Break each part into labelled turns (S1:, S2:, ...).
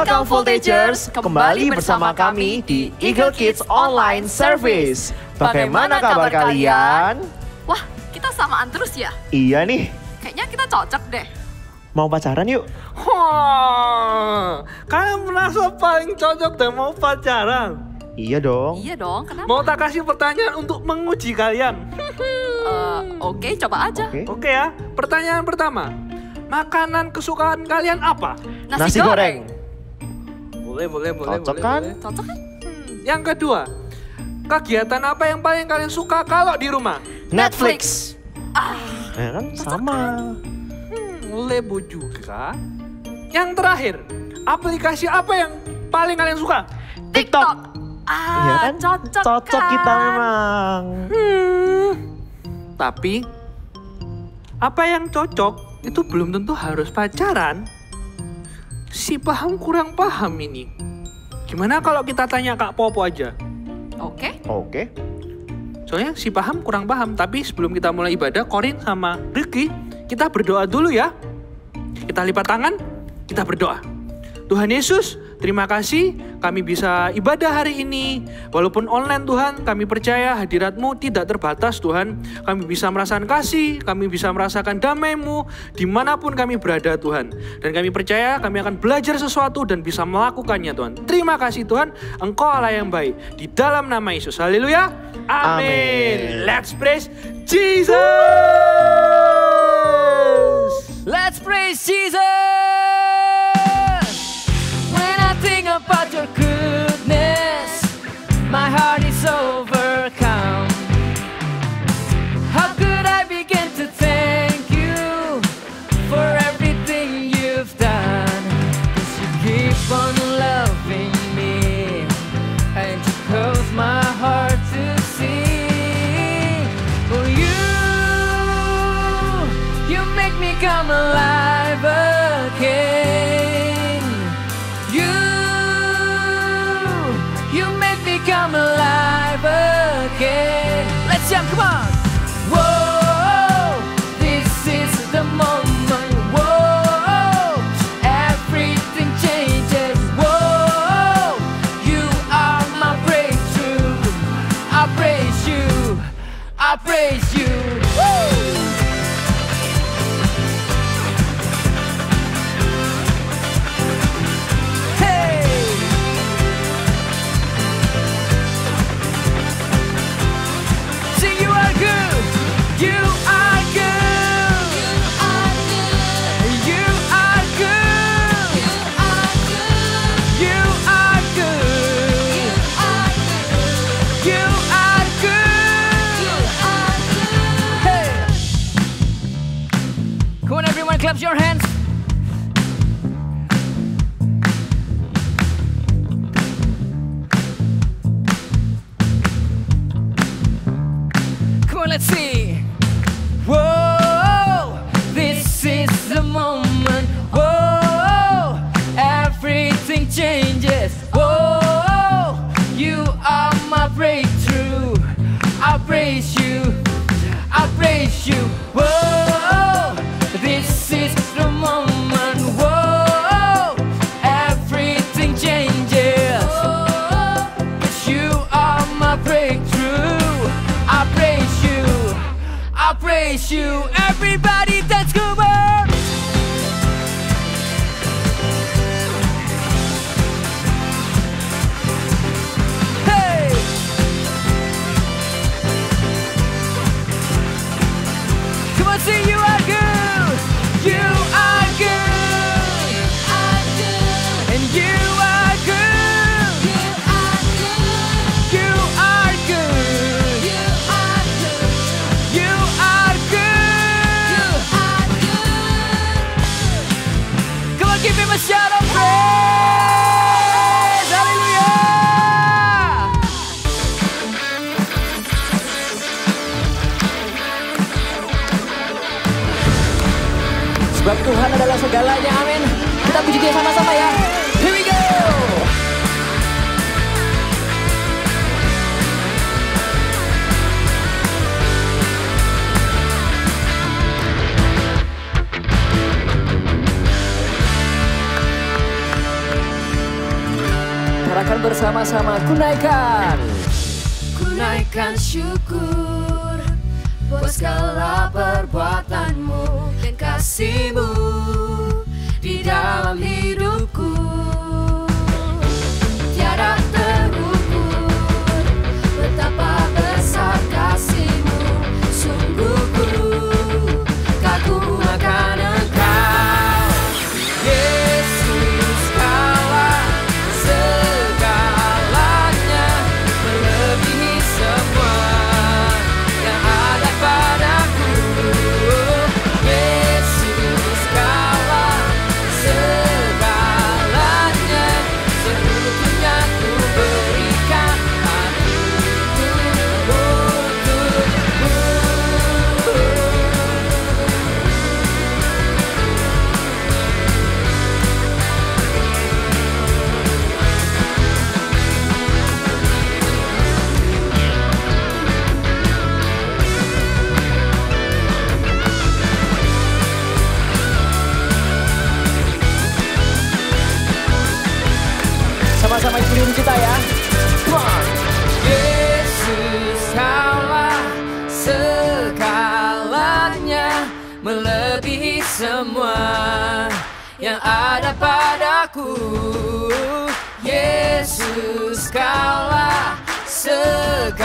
S1: Welcome Voltagers, kembali bersama kami di Eagle Kids Online Service. Bagaimana kabar kalian?
S2: Wah, kita samaan terus ya?
S1: Iya nih.
S2: Kayaknya kita cocok deh.
S1: Mau pacaran yuk?
S3: Wah, kalian merasa paling cocok dan mau pacaran?
S1: Iya dong.
S2: Iya dong, kenapa?
S3: Mau tak kasih pertanyaan untuk menguji kalian?
S2: Oke, coba aja.
S3: Oke ya, pertanyaan pertama. Makanan kesukaan kalian apa?
S1: Nasi goreng.
S3: Boleh.
S1: Cocok kan?
S2: Cocok kan?
S3: Yang kedua, kegiatan apa yang paling kalian suka kalau di rumah?
S1: Netflix. Ya kan sama.
S3: Lebo juga. Yang terakhir, aplikasi apa yang paling kalian suka?
S1: TikTok. Iya kan?
S2: Cocok
S1: kita memang.
S3: Tapi, apa yang cocok itu belum tentu harus pacaran. Si paham kurang paham ini. Gimana kalau kita tanya Kak Popo aja?
S2: Oke.
S3: Soalnya si paham kurang paham. Tapi sebelum kita mulai ibadah, Korin sama Riki, kita berdoa dulu ya. Kita lipat tangan, kita berdoa. Tuhan Yesus, terima kasih kami bisa ibadah hari ini. Walaupun online Tuhan, kami percaya hadirat-Mu tidak terbatas Tuhan. Kami bisa merasakan kasih, kami bisa merasakan damai-Mu dimanapun kami berada Tuhan. Dan kami percaya kami akan belajar sesuatu dan bisa melakukannya Tuhan. Terima kasih Tuhan, Engkau Allah yang baik. Di dalam nama Yesus, haleluya. Amin. Let's praise Jesus.
S4: Let's praise Jesus. When I think about your goodness, my heart is overcome. How could I begin to thank you for everything you've done? 'Cause you keep on loving me and you cause my heart to sing. For you make me come alive again. You make me come alive again. Let's jump, come on. Whoa, this is the moment. Whoa, everything changes. Whoa, you are my breakthrough. I praise you. I praise you. Woo! Clap your hands. Come on, let's see. Whoa, this is the moment. Whoa, everything changes. Whoa, you are my breakthrough. I praise you. I praise you. Whoa, this is the moment. Whoa, everything changes. 'Cause you are my breakthrough. I praise you. I praise you. Everybody dance, come on. Hey. Come on, sing, you are good. You are good. And you are good. You are good. You are good. Come on, give him a shout of praise. Hallelujah. Sebab Tuhan adalah segalanya, amin. Kita puji Dia sama-sama ya. Here we go. Sama-sama kunaikan.
S5: Kunaikan syukur buat segala perbuatanmu dan kasih-Mu di dalam hidupku. Tiada terukur betapa besar kasih-Mu, sungguh ku kagum akan Engkau. Yesus, Kaulah segalanya, melebihi semua yang ada padaku. Yesus, Kaulah segalanya, seutuhnya ku berikan hatiku untukmu.
S4: Sama-sama ikutin kita ya. Come on.
S5: Yesus, Kaulah segalanya, melebihi semua yang ada padaku. Yesus, Kaulah segalanya,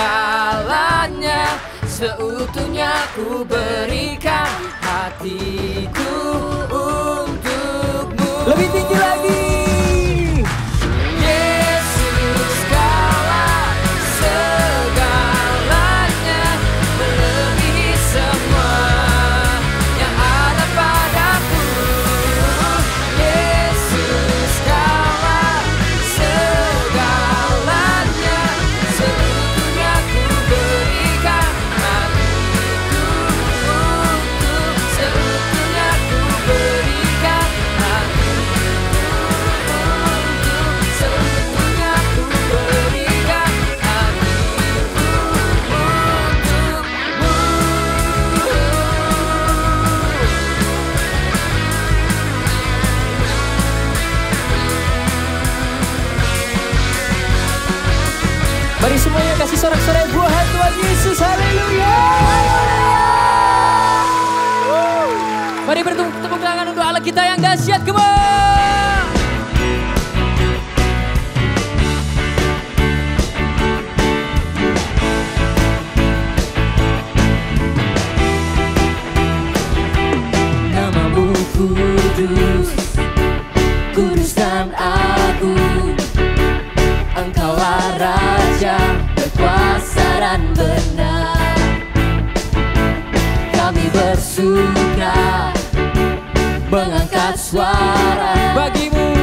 S5: seutuhnya ku berikan hatiku untukmu.
S4: Lebih tinggi lagi.
S5: Yesus, Kaulah segalanya, melebihi semua yang ada padaku. Yesus, Kaulah segalanya, seutuhnya ku berikan hatiku untuk, seutuhnya ku berikan hatiku untuk, seutuhnya ku berikan hatiku untukmu.
S4: Mari semuanya kasih sorak-sorai buat Tuhan Yesus. Haleluya. Mari bertepuk tangan untuk Allah kita yang dahsyat. Come on.
S5: Namamu kudus, kudus dan agung. Engkaulah Raja berkuasa dan benar. Kami bersuka mengangkat suara
S4: Bagimu.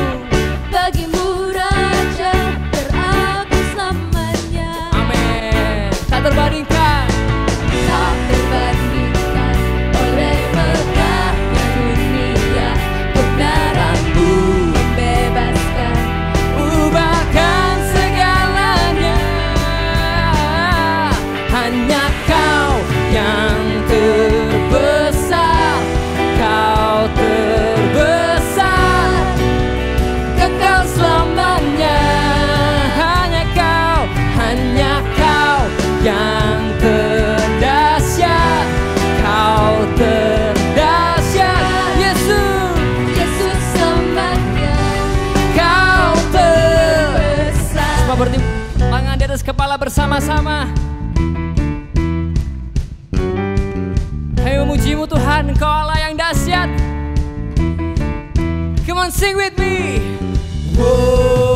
S5: bagimu, Raja teragung selamanya.
S4: Amin. Tak terbandingkan.
S5: Tak terbandingkan oleh megahnya dunia, kebenaran-Mu membebaskan,
S4: Ubahkan segalanya.
S5: hanya Kau yang terbesar, Kau terbesar, kekal selamanya. Hanya Kau yang terdahsyat, Kau terdahsyat. Yesus, Yesus selamanya, Kau terbesar.
S4: Semua bertepuk tangan di atas kepala bersama-sama. Kami memuji-Mu Tuhan, Engkau Allah yang dahsyat. Come on, sing with me. Whoa,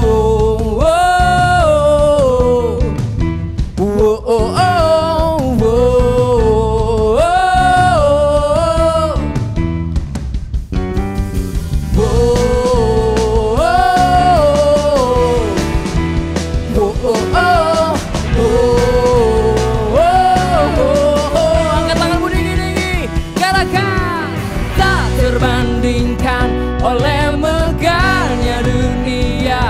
S4: whoa, whoa, whoa, whoa, angkat tanganmu tinggi-tinggi. Katakan, tak terbandingkan oleh megahnya dunia,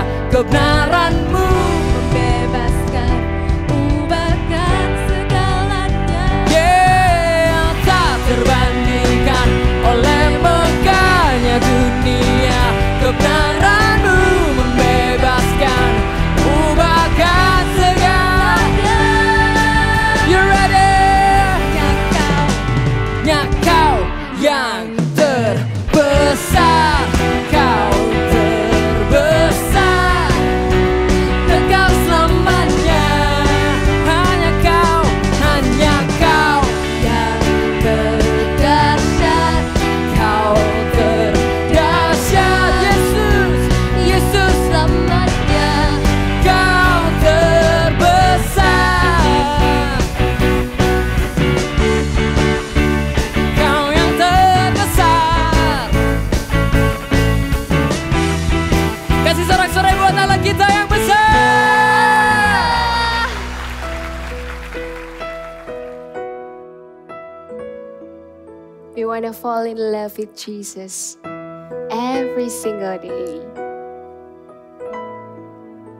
S5: want to fall in love with Jesus every single day.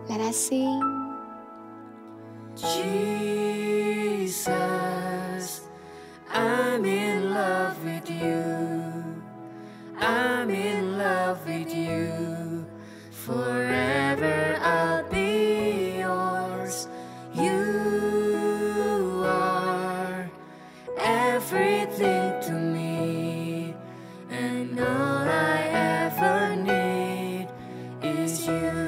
S5: Let us sing.
S4: Jesus, I'm in love with you. I'm in love with you. Forever I'll be yours. You are everything to me, and all I ever need is you.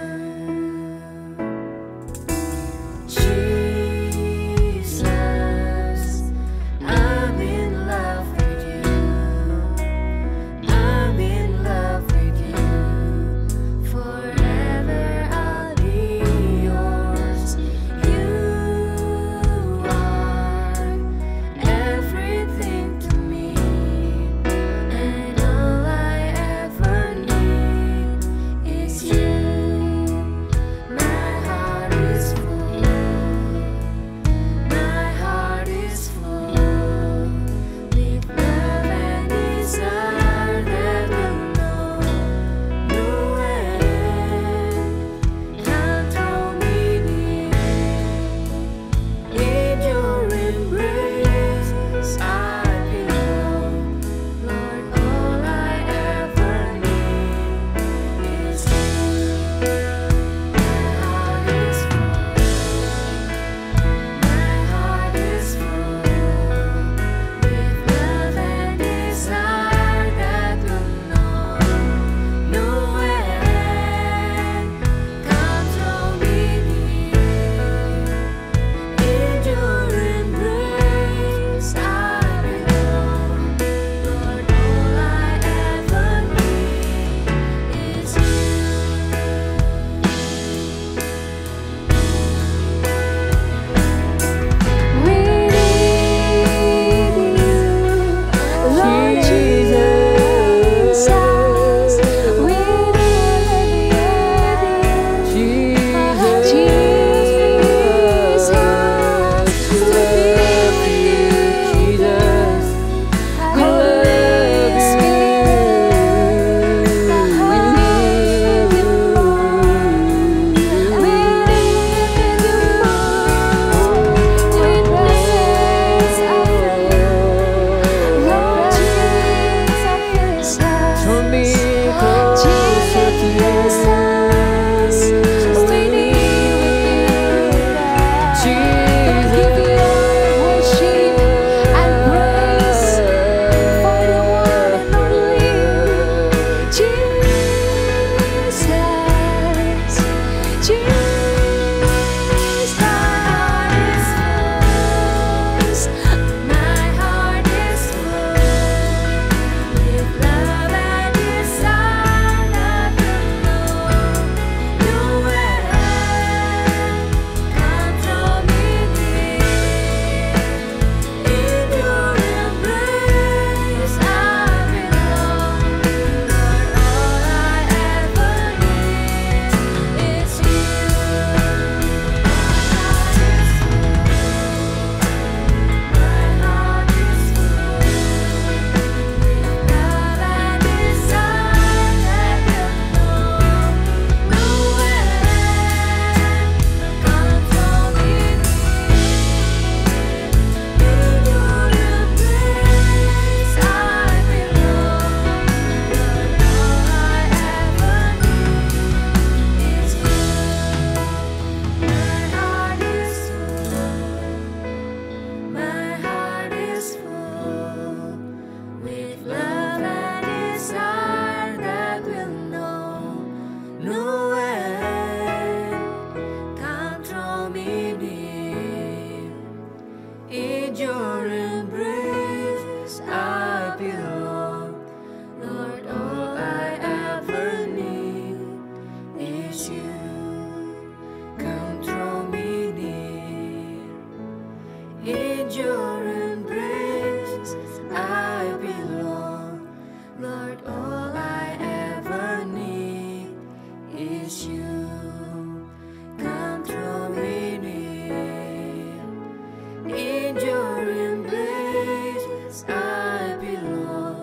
S4: In your embrace I belong.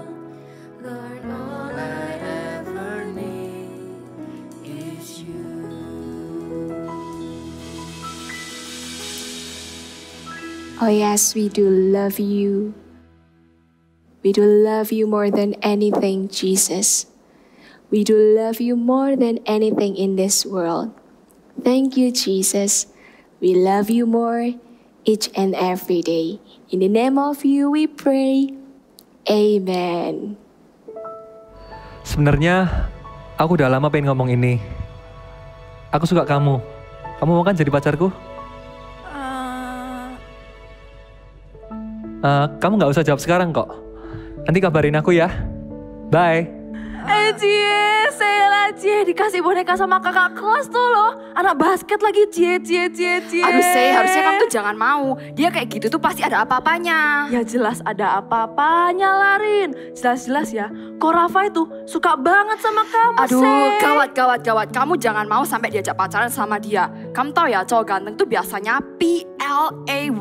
S5: Oh yes, we do love you. We do love you more than anything, Jesus. We do love you more than anything in this world. Thank you, Jesus. We love you more each and every day. In the name of you we pray. Amen.
S6: Sebenarnya aku udah lama pengen ngomong ini. Aku suka kamu. Kamu mau kan jadi pacarku? Kamu gak usah jawab sekarang kok. Nanti kabarin aku ya. Bye.
S2: Cie, Sela, Cie, dikasih boneka sama kakak kelas tuh loh. Anak basket lagi, Cie.
S7: Aduh, harusnya kamu tuh jangan mau. Dia kayak gitu tuh pasti ada apa-apanya.
S2: Ya jelas ada apa-apanya, Larin. Jelas-jelas ya, kok Rafa itu suka banget sama kamu,
S7: Aduh, gawat. Kamu jangan mau sampai diajak pacaran sama dia. Kamu tahu ya, cowok ganteng tuh biasanya PLAYBOY.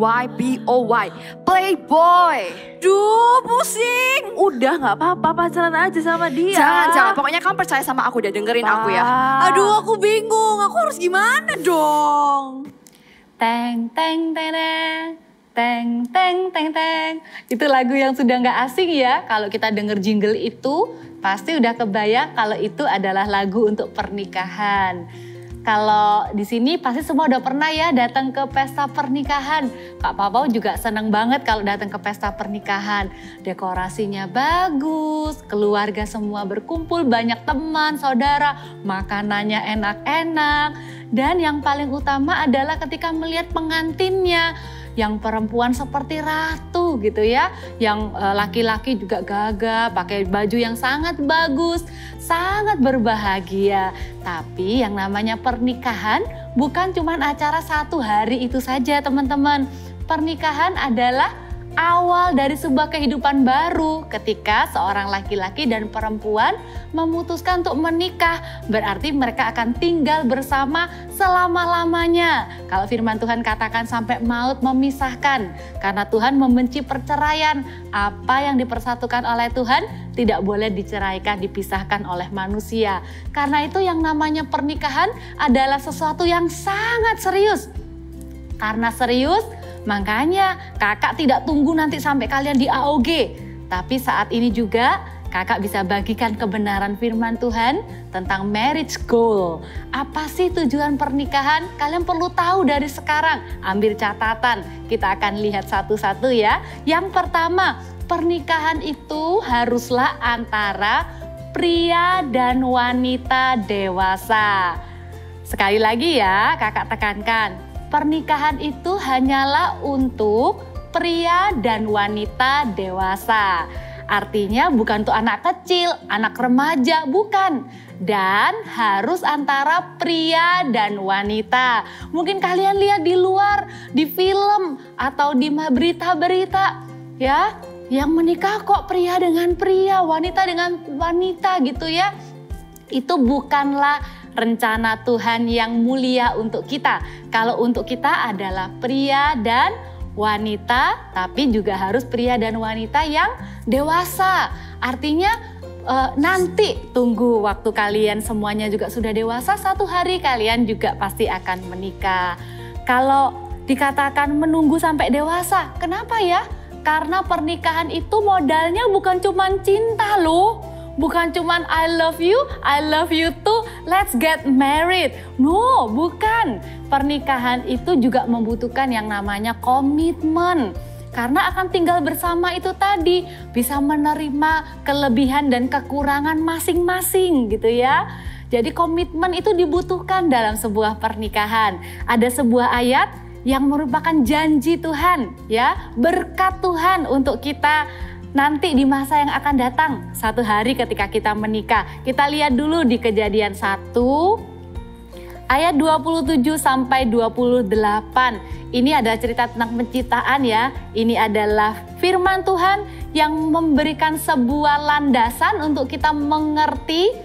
S7: Playboy.
S2: Duh, pusing. Udah gak apa-apa, pacaran aja sama dia.
S7: Jangan. Pokoknya kamu percaya sama aku, udah dengerin aku ya.
S2: Aduh, aku bingung. Aku harus gimana dong?
S8: Teng teng teng teng teng teng teng. Itu lagu yang sudah nggak asing ya. Kalau kita denger jingle itu pasti udah kebayang kalau itu adalah lagu untuk pernikahan. Kalau di sini pasti semua udah pernah ya datang ke pesta pernikahan. Kak Papau juga seneng banget kalau datang ke pesta pernikahan. Dekorasinya bagus, keluarga semua berkumpul, banyak teman, saudara, makanannya enak-enak. Dan yang paling utama adalah ketika melihat pengantinnya. Yang perempuan seperti ratu gitu ya. Yang laki-laki juga gagah, pakai baju yang sangat bagus, sangat berbahagia. Tapi yang namanya pernikahan bukan cuma acara 1 hari itu saja teman-teman. Pernikahan adalah awal dari sebuah kehidupan baru ketika seorang laki-laki dan perempuan memutuskan untuk menikah. Berarti mereka akan tinggal bersama selama-lamanya. Kalau firman Tuhan katakan sampai maut memisahkan. Karena Tuhan membenci perceraian. Apa yang dipersatukan oleh Tuhan tidak boleh diceraikan, dipisahkan oleh manusia. Karena itu yang namanya pernikahan adalah sesuatu yang sangat serius. Karena serius, makanya kakak tidak tunggu nanti sampai kalian di AOG. Tapi saat ini juga kakak bisa bagikan kebenaran firman Tuhan tentang marriage goal. Apa sih tujuan pernikahan? Kalian perlu tahu dari sekarang. Ambil catatan, kita akan lihat satu-satu ya. Yang pertama, pernikahan itu haruslah antara pria dan wanita dewasa. Sekali lagi ya, kakak tekankan. Pernikahan itu hanyalah untuk pria dan wanita dewasa. Artinya bukan untuk anak kecil, anak remaja, bukan. Dan harus antara pria dan wanita. Mungkin kalian lihat di luar, di film, atau di berita-berita. Ya, yang menikah kok pria dengan pria, wanita dengan wanita gitu ya. Itu bukanlah rencana Tuhan yang mulia untuk kita. Kalau untuk kita adalah pria dan wanita, tapi juga harus pria dan wanita yang dewasa. Artinya nanti tunggu waktu kalian semuanya juga sudah dewasa, 1 hari kalian juga pasti akan menikah. Kalau dikatakan menunggu sampai dewasa, kenapa ya? Karena pernikahan itu modalnya bukan cuma cinta loh. Bukan cuman I love you too, let's get married. No, bukan. Pernikahan itu juga membutuhkan yang namanya komitmen. Karena akan tinggal bersama itu tadi, bisa menerima kelebihan dan kekurangan masing-masing gitu ya. Jadi komitmen itu dibutuhkan dalam sebuah pernikahan. Ada sebuah ayat yang merupakan janji Tuhan ya, berkat Tuhan untuk kita nanti di masa yang akan datang, 1 hari ketika kita menikah. Kita lihat dulu di Kejadian 1 ayat 27 sampai 28. Ini adalah cerita tentang penciptaan ya. Ini adalah firman Tuhan yang memberikan sebuah landasan untuk kita mengerti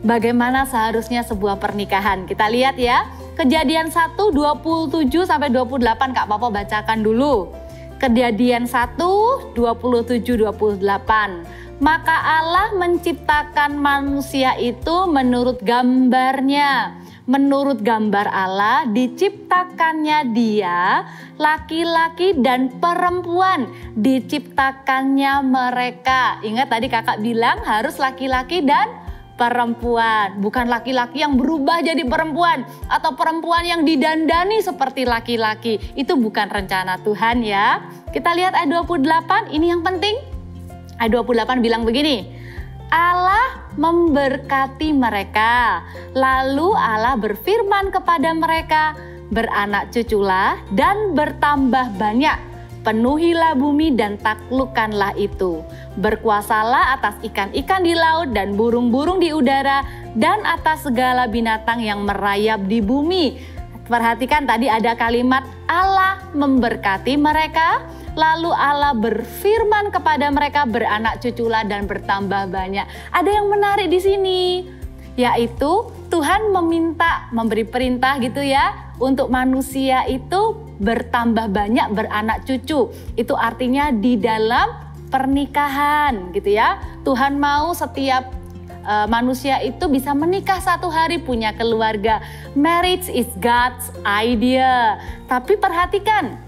S8: bagaimana seharusnya sebuah pernikahan. Kita lihat ya. Kejadian 1 27 sampai 28 Kak Papa bacakan dulu. Kejadian 1, 27-28. Maka Allah menciptakan manusia itu menurut gambarnya. Menurut gambar Allah diciptakannya dia, laki-laki dan perempuan diciptakannya mereka. Ingat tadi kakak bilang harus laki-laki dan perempuan. Bukan laki-laki yang berubah jadi perempuan atau perempuan yang didandani seperti laki-laki. Itu bukan rencana Tuhan ya. Kita lihat ayat 28, ini yang penting. Ayat 28 bilang begini. Allah memberkati mereka, lalu Allah berfirman kepada mereka, beranak cuculah dan bertambah banyak, penuhilah bumi dan taklukkanlah itu, berkuasalah atas ikan-ikan di laut dan burung-burung di udara dan atas segala binatang yang merayap di bumi. Perhatikan tadi ada kalimat Allah memberkati mereka, lalu Allah berfirman kepada mereka, beranak cuculah dan bertambah banyak. Ada yang menarik di sini, yaitu Tuhan memberi perintah gitu ya, untuk manusia itu bertambah banyak, beranak cucu. Itu artinya di dalam pernikahan gitu ya. Tuhan mau setiap manusia itu bisa menikah satu hari, punya keluarga. Marriage is God's idea. Tapi perhatikan,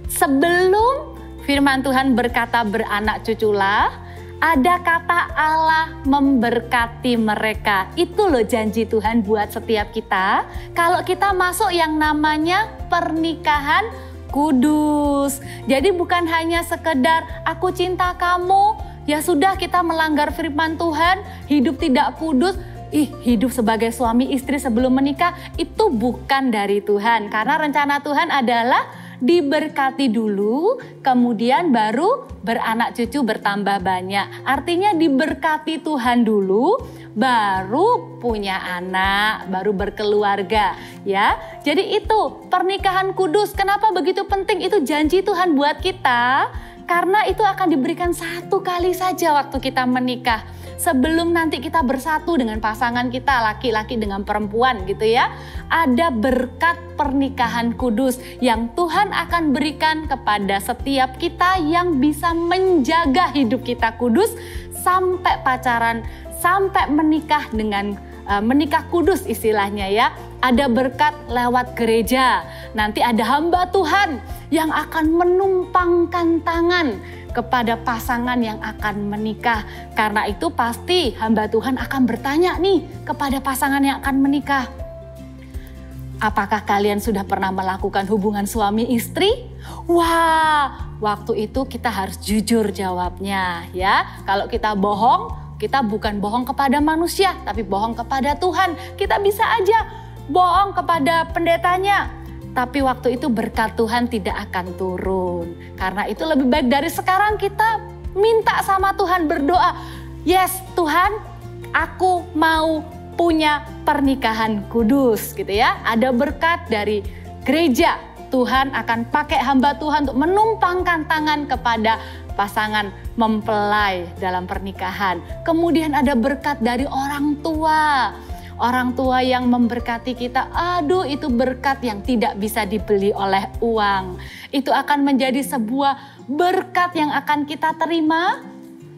S8: sebelum firman Tuhan berkata beranak cuculah, ada kata Allah memberkati mereka. Itu loh janji Tuhan buat setiap kita. Kalau kita masuk yang namanya pernikahan kudus. Jadi bukan hanya sekedar aku cinta kamu, ya sudah kita melanggar firman Tuhan, hidup tidak kudus. Hidup sebagai suami istri sebelum menikah itu bukan dari Tuhan. Karena rencana Tuhan adalah diberkati dulu, kemudian baru beranak cucu bertambah banyak. Artinya diberkati Tuhan dulu, baru punya anak, baru berkeluarga ya. Jadi itu pernikahan kudus. Kenapa begitu penting? Itu janji Tuhan buat kita. Karena itu akan diberikan satu kali saja waktu kita menikah. Sebelum nanti kita bersatu dengan pasangan kita, laki-laki dengan perempuan gitu ya. Ada berkat pernikahan kudus yang Tuhan akan berikan kepada setiap kita yang bisa menjaga hidup kita kudus sampai pacaran, sampai menikah dengan menikah kudus istilahnya ya. Ada berkat lewat gereja. Nanti ada hamba Tuhan yang akan menumpangkan tangan kepada pasangan yang akan menikah. Karena itu pasti hamba Tuhan akan bertanya nih kepada pasangan yang akan menikah. Apakah kalian sudah pernah melakukan hubungan suami istri? Wah, waktu itu kita harus jujur jawabnya ya. Kalau kita bohong, kita bukan bohong kepada manusia, tapi bohong kepada Tuhan. Kita bisa aja bohong kepada pendetanya, tapi waktu itu berkat Tuhan tidak akan turun. Karena itu lebih baik dari sekarang kita minta sama Tuhan, berdoa. Yes Tuhan, aku mau punya pernikahan kudus gitu ya. Ada berkat dari gereja. Tuhan akan pakai hamba Tuhan untuk menumpangkan tangan kepada pasangan mempelai dalam pernikahan. Kemudian ada berkat dari orang tua. Orang tua yang memberkati kita, aduh itu berkat yang tidak bisa dibeli oleh uang. Itu akan menjadi sebuah berkat yang akan kita terima,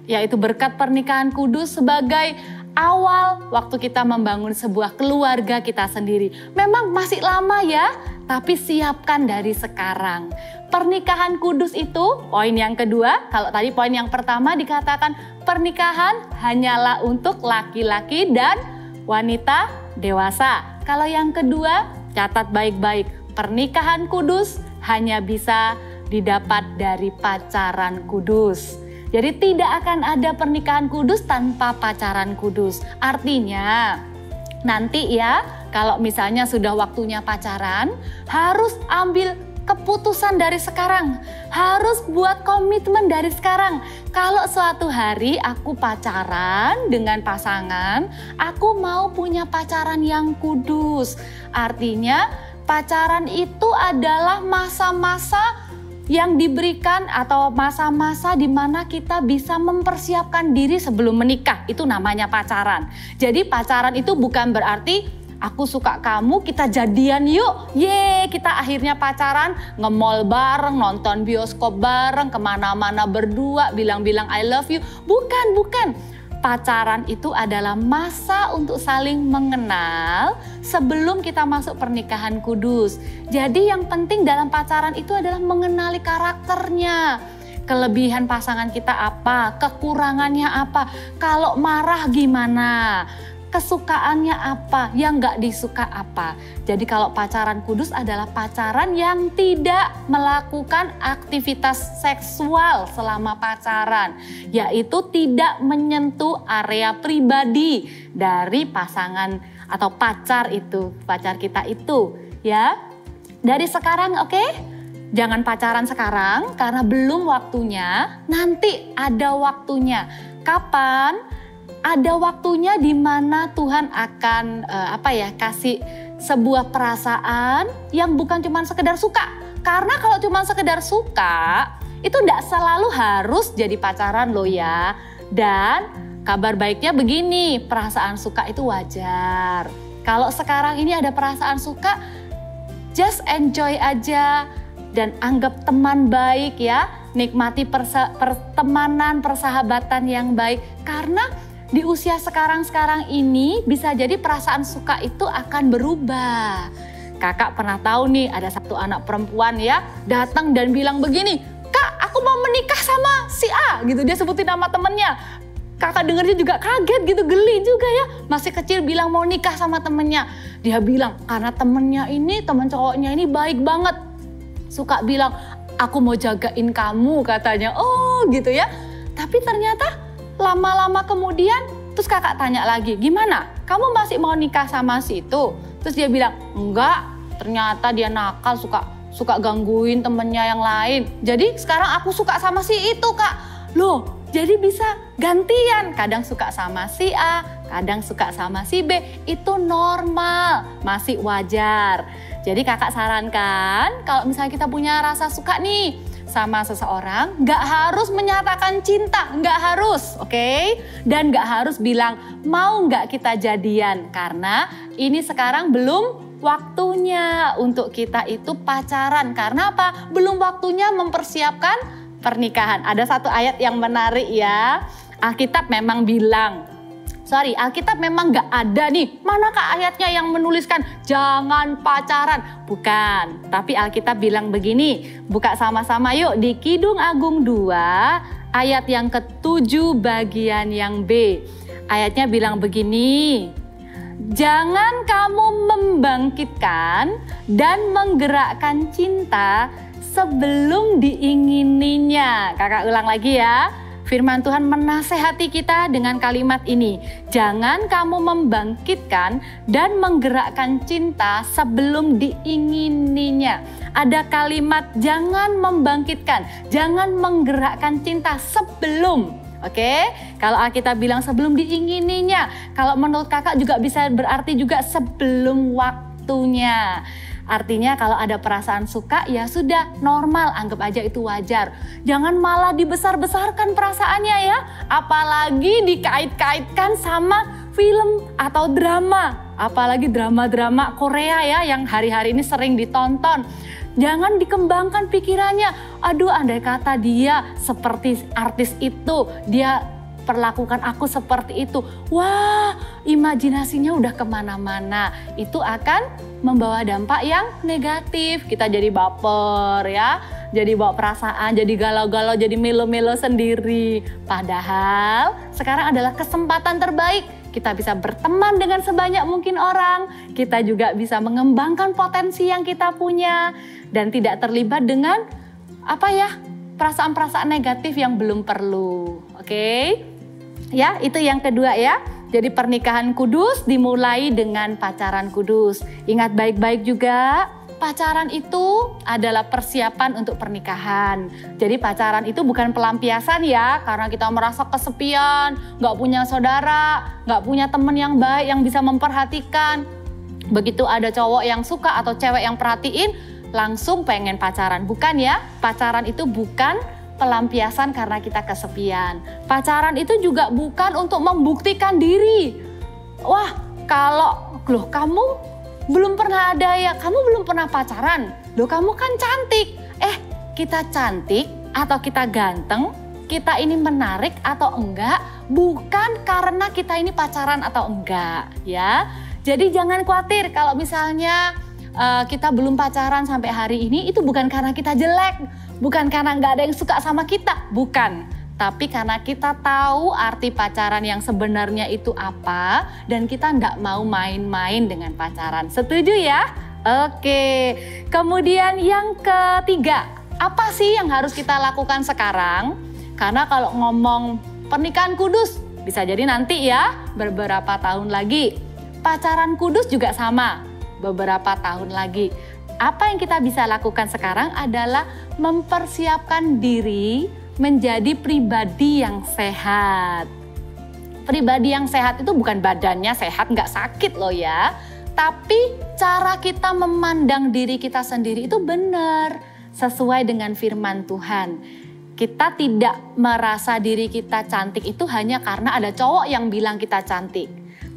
S8: yaitu berkat pernikahan kudus sebagai awal waktu kita membangun sebuah keluarga kita sendiri. Memang masih lama ya, tapi siapkan dari sekarang. Pernikahan kudus itu poin yang kedua. Kalau tadi poin yang pertama dikatakan pernikahan hanyalah untuk laki-laki dan wanita dewasa. Kalau yang kedua, catat baik-baik. Pernikahan kudus hanya bisa didapat dari pacaran kudus. Jadi tidak akan ada pernikahan kudus tanpa pacaran kudus. Artinya nanti ya, kalau misalnya sudah waktunya pacaran, harus ambil keputusan dari sekarang. Harus buat komitmen dari sekarang. Kalau suatu hari aku pacaran dengan pasangan, aku mau punya pacaran yang kudus. Artinya pacaran itu adalah masa-masa yang diberikan atau masa-masa di mana kita bisa mempersiapkan diri sebelum menikah. Itu namanya pacaran. Jadi pacaran itu bukan berarti aku suka kamu, kita jadian yuk. Kita akhirnya pacaran, nge-mall bareng, nonton bioskop bareng, kemana-mana berdua, bilang-bilang I love you. Bukan. Pacaran itu adalah masa untuk saling mengenal sebelum kita masuk pernikahan kudus. Jadi yang penting dalam pacaran itu adalah mengenali karakternya. Kelebihan pasangan kita apa, kekurangannya apa, kalau marah gimana, kesukaannya apa, yang nggak disuka apa. Jadi kalau pacaran kudus adalah pacaran yang tidak melakukan aktivitas seksual selama pacaran, yaitu tidak menyentuh area pribadi dari pasangan atau pacar kita itu, ya. Dari sekarang, oke? Jangan pacaran sekarang karena belum waktunya, nanti ada waktunya. Kapan? Ada waktunya di mana Tuhan akan kasih sebuah perasaan yang bukan cuma sekedar suka. Karena kalau cuma sekedar suka, itu tidak selalu harus jadi pacaran loh ya. Dan kabar baiknya begini, perasaan suka itu wajar. Kalau sekarang ini ada perasaan suka, just enjoy aja dan anggap teman baik ya. Nikmati pertemanan, persahabatan yang baik. Karena di usia sekarang ini bisa jadi perasaan suka itu akan berubah. Kakak pernah tahu nih ada satu anak perempuan ya datang dan bilang begini, "Kak, aku mau menikah sama si A," gitu. Dia sebutin nama temennya. Kakak dengernya juga kaget gitu, geli juga ya. Masih kecil bilang mau nikah sama temennya. Dia bilang karena temen cowoknya ini baik banget. Suka bilang, "Aku mau jagain kamu," katanya. Oh gitu ya. Tapi ternyata lama-lama kemudian, terus kakak tanya lagi, "Gimana? Kamu masih mau nikah sama si itu?" Terus dia bilang, "Enggak, ternyata dia nakal, suka gangguin temennya yang lain. Jadi sekarang aku suka sama si itu, Kak." Loh, jadi bisa gantian. Kadang suka sama si A, kadang suka sama si B. Itu normal, masih wajar. Jadi kakak sarankan, kalau misalnya kita punya rasa suka nih sama seseorang, nggak harus menyatakan cinta, nggak harus, oke? Dan nggak harus bilang mau nggak kita jadian, karena ini sekarang belum waktunya untuk kita itu pacaran. Karena apa? Belum waktunya mempersiapkan pernikahan. Ada satu ayat yang menarik ya. Alkitab memang nggak ada nih. Manakah ayatnya yang menuliskan jangan pacaran? Bukan. Tapi Alkitab bilang begini. Buka sama-sama yuk di Kidung Agung 2 ayat yang ke-7 bagian yang B. Ayatnya bilang begini. Jangan kamu membangkitkan dan menggerakkan cinta sebelum diingininya. Kakak ulang lagi ya. Firman Tuhan menasehati kita dengan kalimat ini. Jangan kamu membangkitkan dan menggerakkan cinta sebelum diingininya. Ada kalimat jangan membangkitkan, jangan menggerakkan cinta sebelum. Oke, kalau Alkitab bilang sebelum diingininya. Kalau menurut kakak juga bisa berarti juga sebelum waktunya. Artinya kalau ada perasaan suka ya sudah normal, anggap aja itu wajar. Jangan malah dibesar-besarkan perasaannya ya. Apalagi dikait-kaitkan sama film atau drama. Apalagi drama-drama Korea ya yang hari-hari ini sering ditonton. Jangan dikembangkan pikirannya. Aduh, andai kata dia seperti artis itu, dia perlakukan aku seperti itu. Wah, imajinasinya udah kemana-mana. Itu akan membawa dampak yang negatif. Kita jadi baper ya, jadi bawa perasaan, jadi galau-galau, jadi melo-melo sendiri. Padahal sekarang adalah kesempatan terbaik. Kita bisa berteman dengan sebanyak mungkin orang. Kita juga bisa mengembangkan potensi yang kita punya. Dan tidak terlibat dengan perasaan-perasaan negatif yang belum perlu. Oke? Ya, itu yang kedua ya. Jadi pernikahan kudus dimulai dengan pacaran kudus. Ingat baik-baik juga, pacaran itu adalah persiapan untuk pernikahan. Jadi pacaran itu bukan pelampiasan ya, karena kita merasa kesepian, nggak punya saudara, nggak punya teman yang baik yang bisa memperhatikan. Begitu ada cowok yang suka atau cewek yang perhatiin, langsung pengen pacaran. Bukan ya, pacaran itu bukan pelampiasan karena kita kesepian. Pacaran itu juga bukan untuk membuktikan diri. Wah, loh kamu belum pernah ada ya, kamu belum pernah pacaran. Loh kamu kan cantik. Kita cantik atau kita ganteng, kita ini menarik atau enggak, bukan karena kita ini pacaran atau enggak, ya. Jadi jangan khawatir kalau misalnya kita belum pacaran sampai hari ini, itu bukan karena kita jelek, bukan karena nggak ada yang suka sama kita, bukan. Tapi karena kita tahu arti pacaran yang sebenarnya itu apa, dan kita nggak mau main-main dengan pacaran. Setuju ya? Oke. Kemudian yang ketiga, apa sih yang harus kita lakukan sekarang? Karena kalau ngomong pernikahan kudus, bisa jadi nanti ya, beberapa tahun lagi. Pacaran kudus juga sama, beberapa tahun lagi. Apa yang kita bisa lakukan sekarang adalah mempersiapkan diri menjadi pribadi yang sehat. Pribadi yang sehat itu bukan badannya sehat, nggak sakit loh ya. Tapi cara kita memandang diri kita sendiri itu benar, sesuai dengan firman Tuhan. Kita tidak merasa diri kita cantik itu hanya karena ada cowok yang bilang kita cantik.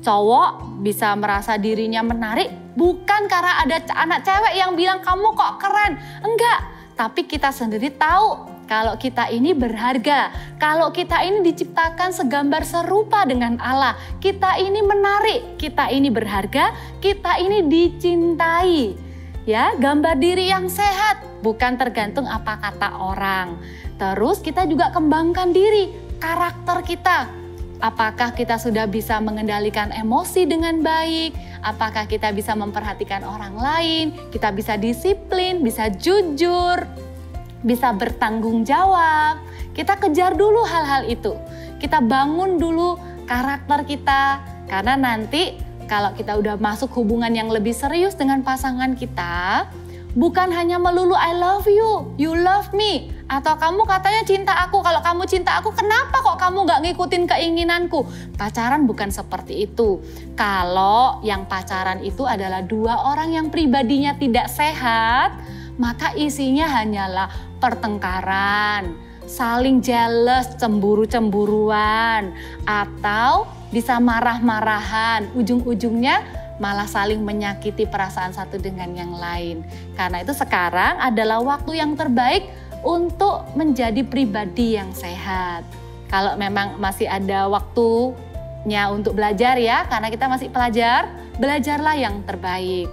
S8: Cowok bisa merasa dirinya menarik bukan karena ada anak cewek yang bilang kamu kok keren. Enggak, tapi kita sendiri tahu kalau kita ini berharga. Kalau kita ini diciptakan segambar serupa dengan Allah. Kita ini menarik, kita ini berharga, kita ini dicintai. Ya, gambar diri yang sehat, bukan tergantung apa kata orang. Terus kita juga kembangkan diri, karakter kita. Apakah kita sudah bisa mengendalikan emosi dengan baik? Apakah kita bisa memperhatikan orang lain? Kita bisa disiplin, bisa jujur, bisa bertanggung jawab. Kita kejar dulu hal-hal itu. Kita bangun dulu karakter kita. Karena nanti kalau kita udah masuk hubungan yang lebih serius dengan pasangan kita, bukan hanya melulu I love you, you love me. Atau kamu katanya cinta aku, kalau kamu cinta aku kenapa kok kamu gak ngikutin keinginanku? Pacaran bukan seperti itu. Kalau yang pacaran itu adalah dua orang yang pribadinya tidak sehat, maka isinya hanyalah pertengkaran, saling jealous, cemburu-cemburuan, atau bisa marah-marahan, ujung-ujungnya malah saling menyakiti perasaan satu dengan yang lain. Karena itu sekarang adalah waktu yang terbaik untuk menjadi pribadi yang sehat. Kalau memang masih ada waktunya untuk belajar ya, karena kita masih pelajar, belajarlah yang terbaik.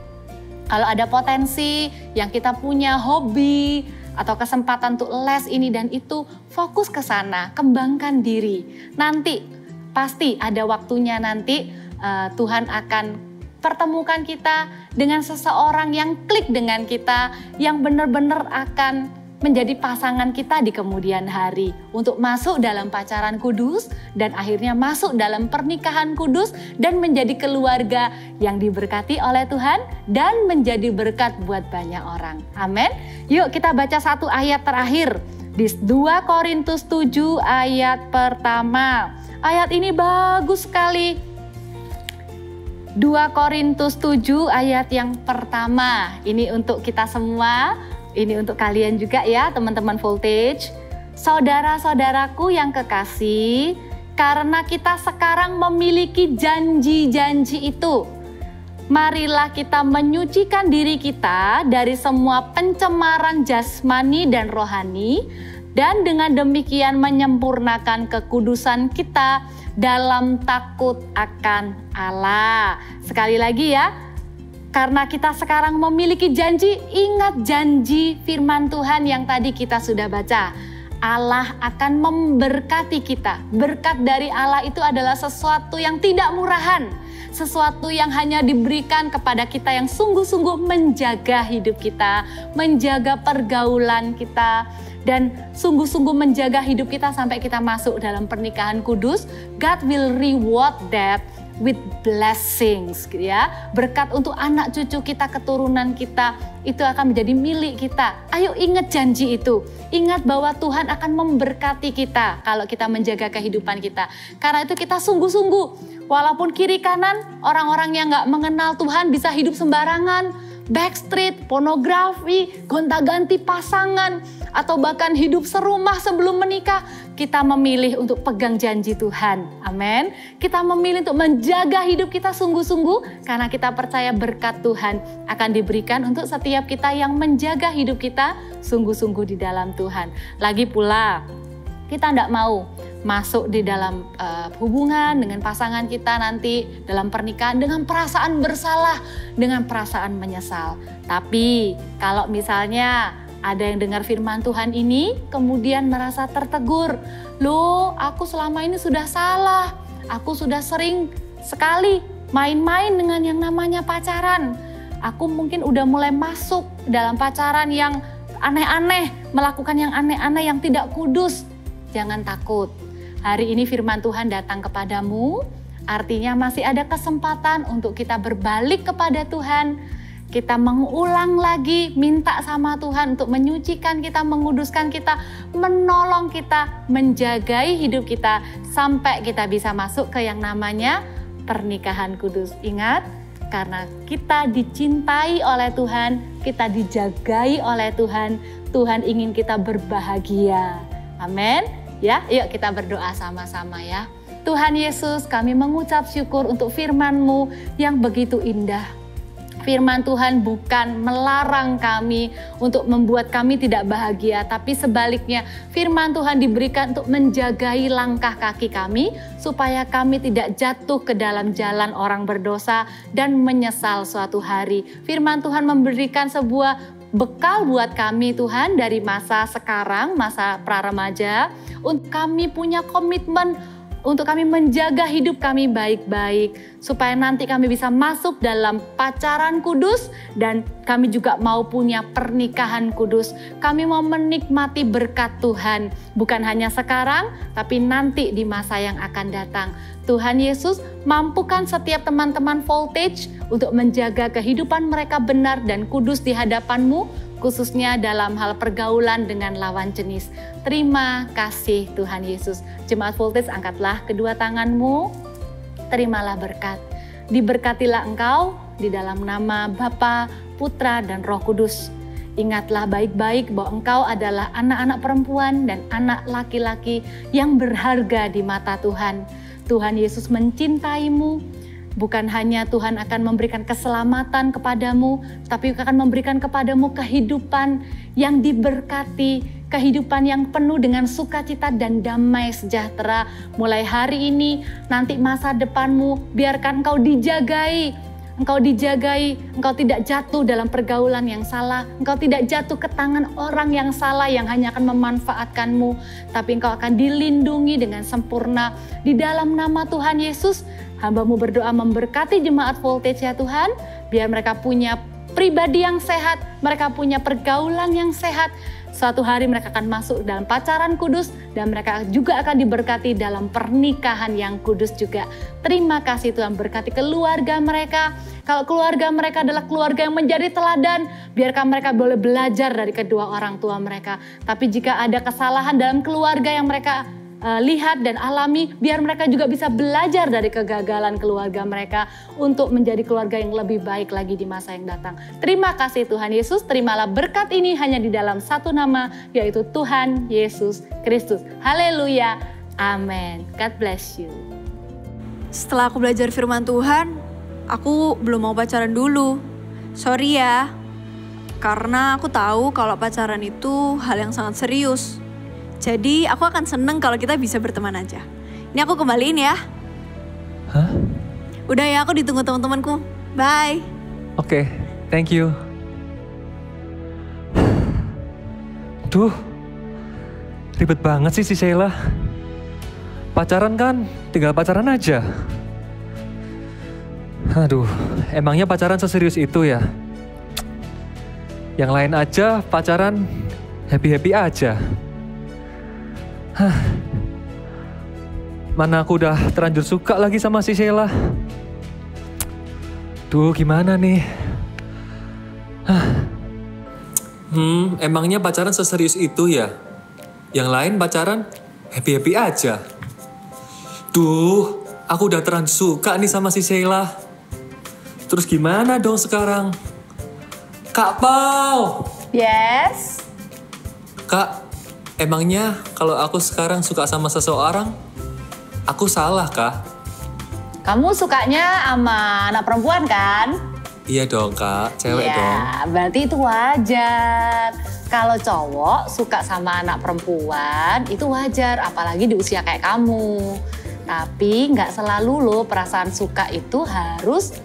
S8: Kalau ada potensi yang kita punya, hobi atau kesempatan untuk les ini dan itu, fokus ke sana, kembangkan diri. Nanti pasti ada waktunya nanti Tuhan akan pertemukan kita dengan seseorang yang klik dengan kita, yang benar-benar akan menjadi pasangan kita di kemudian hari untuk masuk dalam pacaran kudus dan akhirnya masuk dalam pernikahan kudus dan menjadi keluarga yang diberkati oleh Tuhan dan menjadi berkat buat banyak orang. Amin. Yuk kita baca satu ayat terakhir di 2 Korintus 7 ayat pertama. Ayat ini bagus sekali. 2 Korintus 7 ayat yang pertama. Ini untuk kita semua. Ini untuk kalian juga ya teman-teman Voltage. Saudara-saudaraku yang kekasih, karena kita sekarang memiliki janji-janji itu, marilah kita menyucikan diri kita dari semua pencemaran jasmani dan rohani, dan dengan demikian menyempurnakan kekudusan kita dalam takut akan Allah. Sekali lagi ya, karena kita sekarang memiliki janji, ingat janji firman Tuhan yang tadi kita sudah baca. Allah akan memberkati kita. Berkat dari Allah itu adalah sesuatu yang tidak murahan. Sesuatu yang hanya diberikan kepada kita yang sungguh-sungguh menjaga hidup kita, menjaga pergaulan kita, dan sungguh-sungguh menjaga hidup kita sampai kita masuk dalam pernikahan kudus. God will reward that with blessings, ya. Berkat untuk anak cucu kita, keturunan kita, itu akan menjadi milik kita. Ayo ingat janji itu. Ingat bahwa Tuhan akan memberkati kita kalau kita menjaga kehidupan kita. Karena itu kita sungguh-sungguh, walaupun kiri kanan orang-orang yang gak mengenal Tuhan bisa hidup sembarangan, backstreet, pornografi, gonta-ganti pasangan, atau bahkan hidup serumah sebelum menikah, kita memilih untuk pegang janji Tuhan. Amin. Kita memilih untuk menjaga hidup kita sungguh-sungguh karena kita percaya berkat Tuhan akan diberikan untuk setiap kita yang menjaga hidup kita sungguh-sungguh di dalam Tuhan. Lagi pula, kita tidak mau masuk di dalam hubungan dengan pasangan kita nanti dalam pernikahan dengan perasaan bersalah, dengan perasaan menyesal. Tapi kalau misalnya ada yang dengar firman Tuhan ini kemudian merasa tertegur, loh aku selama ini sudah salah, aku sudah sering sekali main-main dengan yang namanya pacaran. Aku mungkin udah mulai masuk dalam pacaran yang aneh-aneh, melakukan yang aneh-aneh yang tidak kudus. Jangan takut. Hari ini firman Tuhan datang kepadamu, artinya masih ada kesempatan untuk kita berbalik kepada Tuhan. Kita mengulang lagi, minta sama Tuhan untuk menyucikan kita, menguduskan kita, menolong kita, menjagai hidup kita, sampai kita bisa masuk ke yang namanya pernikahan kudus. Ingat, karena kita dicintai oleh Tuhan, kita dijagai oleh Tuhan, Tuhan ingin kita berbahagia. Amin. Ya, yuk kita berdoa sama-sama ya. Tuhan Yesus, kami mengucap syukur untuk firman-Mu yang begitu indah. Firman Tuhan bukan melarang kami untuk membuat kami tidak bahagia, tapi sebaliknya firman Tuhan diberikan untuk menjagai langkah kaki kami supaya kami tidak jatuh ke dalam jalan orang berdosa dan menyesal suatu hari. Firman Tuhan memberikan sebuah bekal buat kami Tuhan dari masa sekarang, masa pra-remaja, untuk kami punya komitmen untuk kami menjaga hidup kami baik-baik, supaya nanti kami bisa masuk dalam pacaran kudus dan kami juga mau punya pernikahan kudus. Kami mau menikmati berkat Tuhan, bukan hanya sekarang, tapi nanti di masa yang akan datang. Tuhan Yesus, mampukan setiap teman-teman Voltage untuk menjaga kehidupan mereka benar dan kudus di hadapan-Mu, khususnya dalam hal pergaulan dengan lawan jenis. Terima kasih Tuhan Yesus. Jemaat Voltage, angkatlah kedua tanganmu, terimalah berkat. Diberkatilah engkau di dalam nama Bapa, Putra, dan Roh Kudus. Ingatlah baik-baik bahwa engkau adalah anak-anak perempuan dan anak laki-laki yang berharga di mata Tuhan. Tuhan Yesus mencintaimu. Bukan hanya Tuhan akan memberikan keselamatan kepadamu, tapi akan memberikan kepadamu kehidupan yang diberkati, kehidupan yang penuh dengan sukacita dan damai sejahtera. Mulai hari ini, nanti masa depanmu, biarkan engkau dijagai. Engkau dijagai, engkau tidak jatuh dalam pergaulan yang salah, engkau tidak jatuh ke tangan orang yang salah yang hanya akan memanfaatkanmu, tapi engkau akan dilindungi dengan sempurna. Di dalam nama Tuhan Yesus, hamba-Mu berdoa memberkati jemaat Voltage ya Tuhan, biar mereka punya pribadi yang sehat, mereka punya pergaulan yang sehat. Suatu hari mereka akan masuk dalam pacaran kudus dan mereka juga akan diberkati dalam pernikahan yang kudus juga. Terima kasih Tuhan, berkati keluarga mereka. Kalau keluarga mereka adalah keluarga yang menjadi teladan, biarkan mereka boleh belajar dari kedua orang tua mereka. Tapi jika ada kesalahan dalam keluarga yang mereka lihat dan alami, biar mereka juga bisa belajar dari kegagalan keluarga mereka untuk menjadi keluarga yang lebih baik lagi di masa yang datang. Terima kasih Tuhan Yesus, terimalah berkat ini hanya di dalam satu nama, yaitu Tuhan Yesus Kristus. Haleluya, amin. God bless you.
S2: Setelah aku belajar firman Tuhan, aku belum mau pacaran dulu. Sorry ya, karena aku tahu kalau pacaran itu hal yang sangat serius. Jadi aku akan seneng kalau kita bisa berteman aja. Ini aku kembaliin ya.
S6: Hah?
S2: Udah ya, aku ditunggu teman-temanku. Bye.
S6: Oke, thank you. Duh, ribet banget sih si Sheila. Pacaran kan, tinggal pacaran aja. Aduh, emangnya pacaran seserius itu ya? Yang lain aja pacaran happy-happy aja. Hah, mana aku udah terlanjur suka lagi sama si Sheila. Duh, gimana nih? Hah.
S9: Emangnya pacaran seserius itu ya? Yang lain pacaran happy-happy aja. Duh, aku udah terlanjur suka nih sama si Sheila. Terus gimana dong sekarang? Kak Pau!
S8: Yes?
S9: Kak, emangnya kalau aku sekarang suka sama seseorang, aku salah kah?
S8: Kamu sukanya sama anak perempuan kan?
S9: Iya dong Kak, cewek dong.
S8: Ya, berarti itu wajar. Kalau cowok suka sama anak perempuan itu wajar, apalagi di usia kayak kamu. Tapi nggak selalu loh perasaan suka itu harus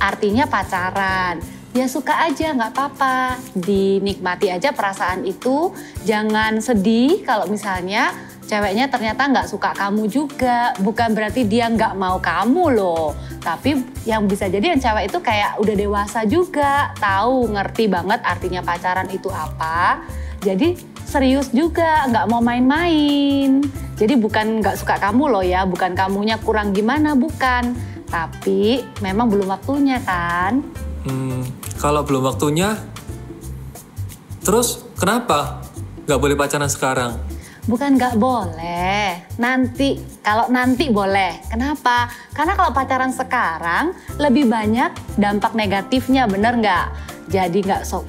S8: artinya pacaran. Ya suka aja nggak apa-apa, dinikmati aja perasaan itu. Jangan sedih kalau misalnya ceweknya ternyata nggak suka kamu juga. Bukan berarti dia nggak mau kamu loh. Tapi yang bisa jadi yang cewek itu kayak udah dewasa juga, tahu, ngerti banget artinya pacaran itu apa. Jadi serius juga, nggak mau main-main. Jadi bukan nggak suka kamu loh ya, bukan kamunya kurang gimana, bukan. Tapi memang belum waktunya kan.
S9: Kalau belum waktunya, terus kenapa nggak boleh pacaran sekarang?
S8: Bukan nggak boleh, nanti. Kalau nanti boleh. Kenapa? Karena kalau pacaran sekarang lebih banyak dampak negatifnya, bener nggak? Jadi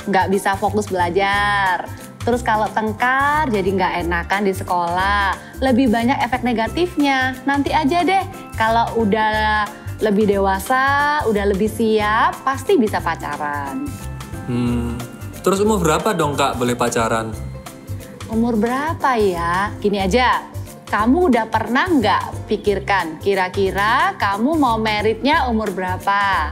S8: nggak bisa fokus belajar. Terus kalau tengkar jadi nggak enakan di sekolah. Lebih banyak efek negatifnya. Nanti aja deh, kalau udah lebih dewasa, udah lebih siap, pasti bisa pacaran.
S9: Terus umur berapa dong Kak boleh pacaran?
S8: Umur berapa ya? Gini aja, kamu udah pernah nggak pikirkan kira-kira kamu mau meritnya umur berapa?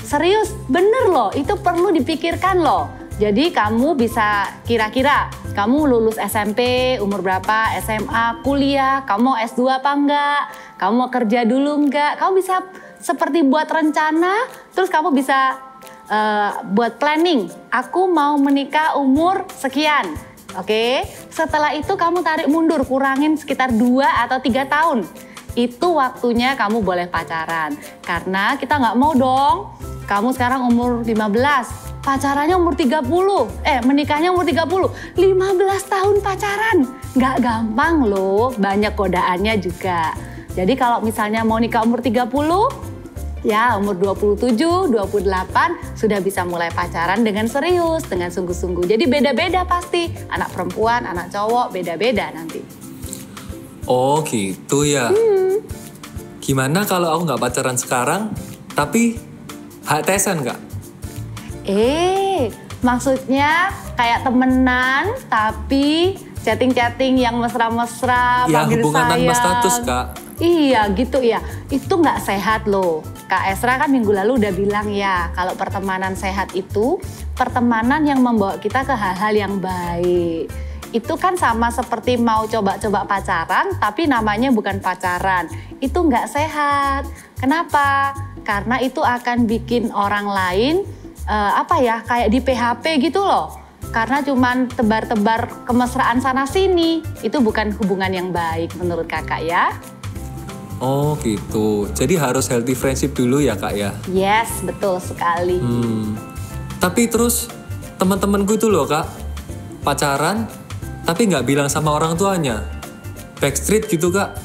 S8: Serius, bener loh, itu perlu dipikirkan loh. Jadi kamu bisa kira-kira kamu lulus SMP umur berapa, SMA, kuliah, kamu mau S2 apa enggak, kamu mau kerja dulu enggak, kamu bisa seperti buat rencana, terus kamu bisa buat planning, aku mau menikah umur sekian. Oke, setelah itu kamu tarik mundur, kurangin sekitar 2 atau 3 tahun. Itu waktunya kamu boleh pacaran. Karena kita nggak mau dong, kamu sekarang umur 15, pacarannya umur 30, menikahnya umur 30, 15 tahun pacaran. Nggak gampang loh, banyak godaannya juga. Jadi kalau misalnya mau nikah umur 30, ya umur 27, 28 sudah bisa mulai pacaran dengan serius, dengan sungguh-sungguh. Jadi beda-beda pasti, anak perempuan, anak cowok, beda-beda nanti.
S9: Oh gitu ya. Gimana kalau aku nggak pacaran sekarang, tapi HTS-an Kak?
S8: Maksudnya kayak temenan, tapi chatting-chatting yang mesra-mesra,
S9: Ya
S8: panggil
S9: hubungan tanpa
S8: sayang.
S9: status Kak.
S8: Iya gitu ya, itu nggak sehat loh. Kak Esra kan minggu lalu udah bilang ya, kalau pertemanan sehat itu pertemanan yang membawa kita ke hal-hal yang baik. Itu kan sama seperti mau coba-coba pacaran, tapi namanya bukan pacaran. Itu nggak sehat. Kenapa? Karena itu akan bikin orang lain, kayak di PHP gitu loh. Karena cuman tebar-tebar kemesraan sana-sini. Itu bukan hubungan yang baik menurut kakak ya.
S9: Oh gitu, jadi harus healthy friendship dulu ya Kak ya?
S8: Yes, betul sekali.
S9: Tapi terus teman-temanku itu loh Kak, pacaran tapi nggak bilang sama orang tuanya. Backstreet gitu Kak.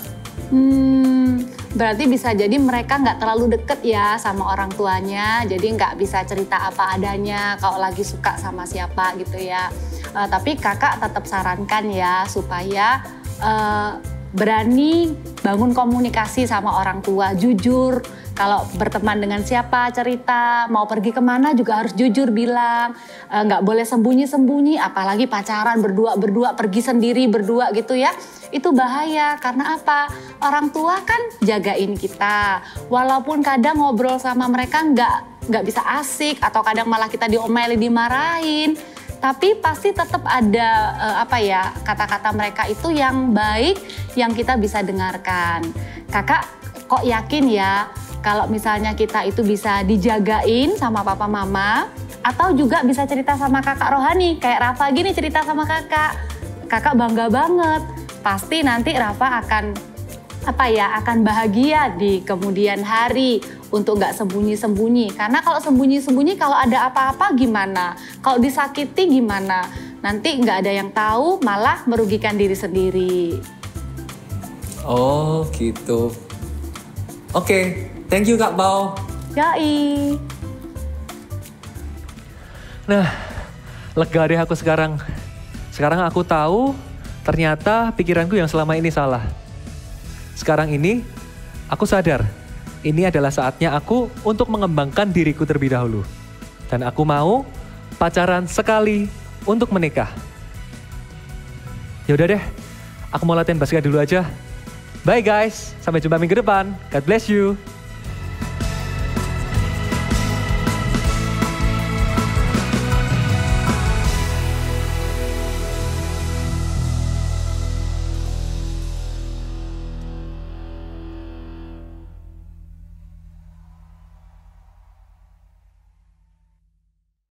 S8: Berarti bisa jadi mereka nggak terlalu deket ya sama orang tuanya. Jadi nggak bisa cerita apa adanya kalau lagi suka sama siapa gitu ya. Tapi kakak tetap sarankan ya supaya berani bangun komunikasi sama orang tua, jujur. Kalau berteman dengan siapa, cerita, mau pergi kemana juga harus jujur bilang. Nggak boleh sembunyi-sembunyi, apalagi pacaran berdua, pergi sendiri berdua gitu ya. Itu bahaya, karena apa? Orang tua kan jagain kita. Walaupun kadang ngobrol sama mereka nggak bisa asik, atau kadang malah kita diomelin, dimarahin. Tapi pasti tetap ada kata-kata mereka itu yang baik yang kita bisa dengarkan. Kakak kok yakin ya kalau misalnya kita itu bisa dijagain sama papa mama, atau juga bisa cerita sama kakak rohani kayak Rafa gini cerita sama kakak. Kakak bangga banget. Pasti nanti Rafa akan bahagia di kemudian hari. Untuk nggak sembunyi-sembunyi. Karena kalau sembunyi-sembunyi, kalau ada apa-apa gimana? Kalau disakiti gimana? Nanti nggak ada yang tahu, malah merugikan diri sendiri.
S9: Oh gitu. Oke, thank you Kak Pau.
S8: Yoi.
S6: Nah, lega deh aku sekarang. Sekarang aku tahu ternyata pikiranku yang selama ini salah. Sekarang ini aku sadar. Ini adalah saatnya aku untuk mengembangkan diriku terlebih dahulu. Dan aku mau pacaran sekali, untuk menikah. Ya udah deh, aku mau latihan basket dulu aja. Bye guys, sampai jumpa minggu depan. God bless you.